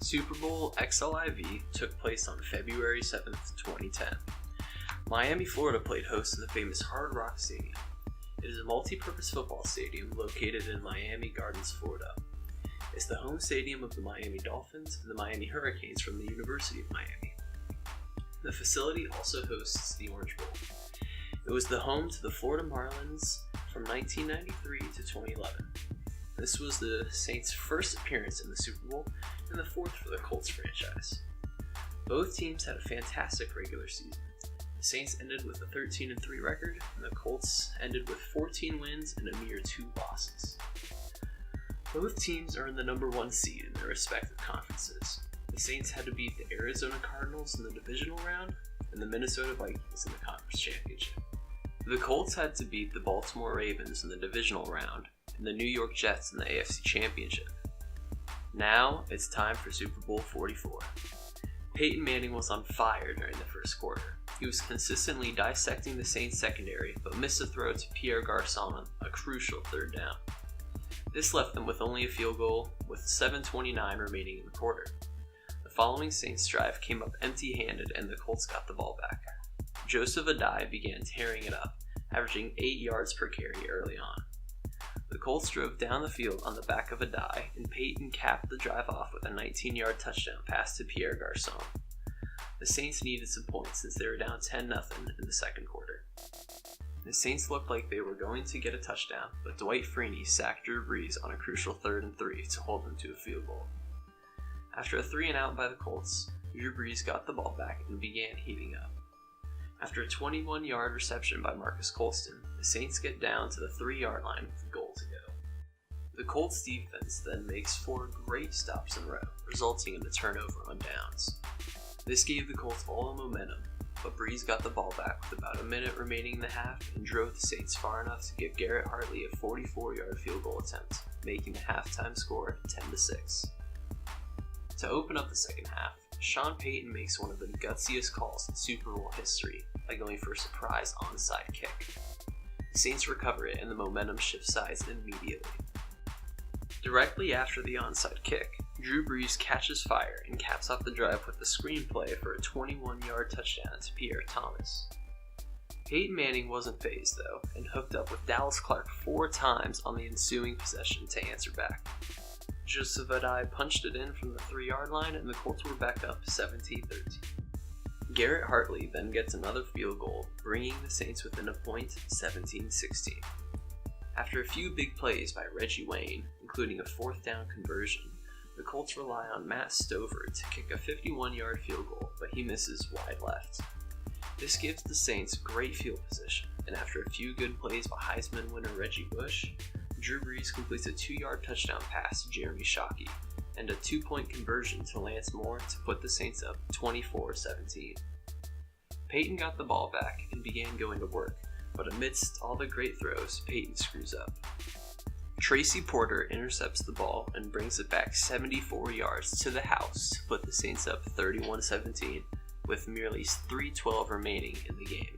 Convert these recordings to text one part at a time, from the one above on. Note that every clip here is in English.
Super Bowl XLIV took place on February 7th, 2010. Miami, Florida played host to the famous Hard Rock Stadium. It is a multi-purpose football stadium located in Miami Gardens, Florida. It's the home stadium of the Miami Dolphins and the Miami Hurricanes from the University of Miami. The facility also hosts the Orange Bowl. It was the home to the Florida Marlins from 1993 to 2011. This was the Saints' first appearance in the Super Bowl and the fourth for the Colts franchise. Both teams had a fantastic regular season. The Saints ended with a 13-3 record, and the Colts ended with 14 wins and a mere 2 losses. Both teams are in the number 1 seed in their respective conferences. The Saints had to beat the Arizona Cardinals in the divisional round and the Minnesota Vikings in the conference championship. The Colts had to beat the Baltimore Ravens in the divisional round and the New York Jets in the AFC Championship. Now it's time for Super Bowl 44. Peyton Manning was on fire during the first quarter. He was consistently dissecting the Saints secondary, but missed a throw to Pierre Garçon on a crucial third down. This left them with only a field goal, with 7:29 remaining in the quarter. The following Saints drive came up empty-handed and the Colts got the ball back. Joseph Adai began tearing it up, averaging 8 yards per carry early on. The Colts drove down the field on the back of Adai, and Peyton capped the drive off with a 19-yard touchdown pass to Pierre Garçon. The Saints needed some points since they were down 10-0 in the second quarter. The Saints looked like they were going to get a touchdown, but Dwight Freeney sacked Drew Brees on a crucial 3rd and 3 to hold them to a field goal. After a 3-and-out by the Colts, Drew Brees got the ball back and began heating up. After a 21-yard reception by Marcus Colston, the Saints get down to the 3-yard line with a goal to go. The Colts defense then makes 4 great stops in a row, resulting in a turnover on downs. This gave the Colts all the momentum, but Brees got the ball back with about a minute remaining in the half and drove the Saints far enough to give Garrett Hartley a 44-yard field goal attempt, making the halftime score 10-6. To open up the second half, Sean Payton makes one of the gutsiest calls in Super Bowl history by going for a surprise onside kick. The Saints recover it and the momentum shifts sides immediately. Directly after the onside kick, Drew Brees catches fire and caps off the drive with the screenplay for a 21-yard touchdown to Pierre Thomas. Peyton Manning wasn't fazed though, and hooked up with Dallas Clark 4 times on the ensuing possession to answer back. Joseph Adai punched it in from the 3-yard line and the Colts were back up 17-13. Garrett Hartley then gets another field goal, bringing the Saints within a point 17-16. After a few big plays by Reggie Wayne, including a 4th down conversion, the Colts rely on Matt Stover to kick a 51-yard field goal, but he misses wide left. This gives the Saints great field position, and after a few good plays by Heisman winner Reggie Bush, Drew Brees completes a 2-yard touchdown pass to Jeremy Shockey, and a 2-point conversion to Lance Moore to put the Saints up 24-17. Peyton got the ball back and began going to work, but amidst all the great throws, Peyton screws up. Tracy Porter intercepts the ball and brings it back 74 yards to the house to put the Saints up 31-17 with merely 3:12 remaining in the game.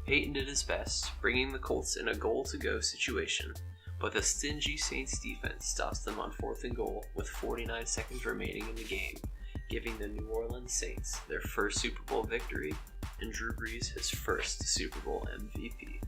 Peyton did his best, bringing the Colts in a goal-to-go situation, but the stingy Saints defense stops them on 4th and goal with 49 seconds remaining in the game, giving the New Orleans Saints their first Super Bowl victory and Drew Brees his first Super Bowl MVP.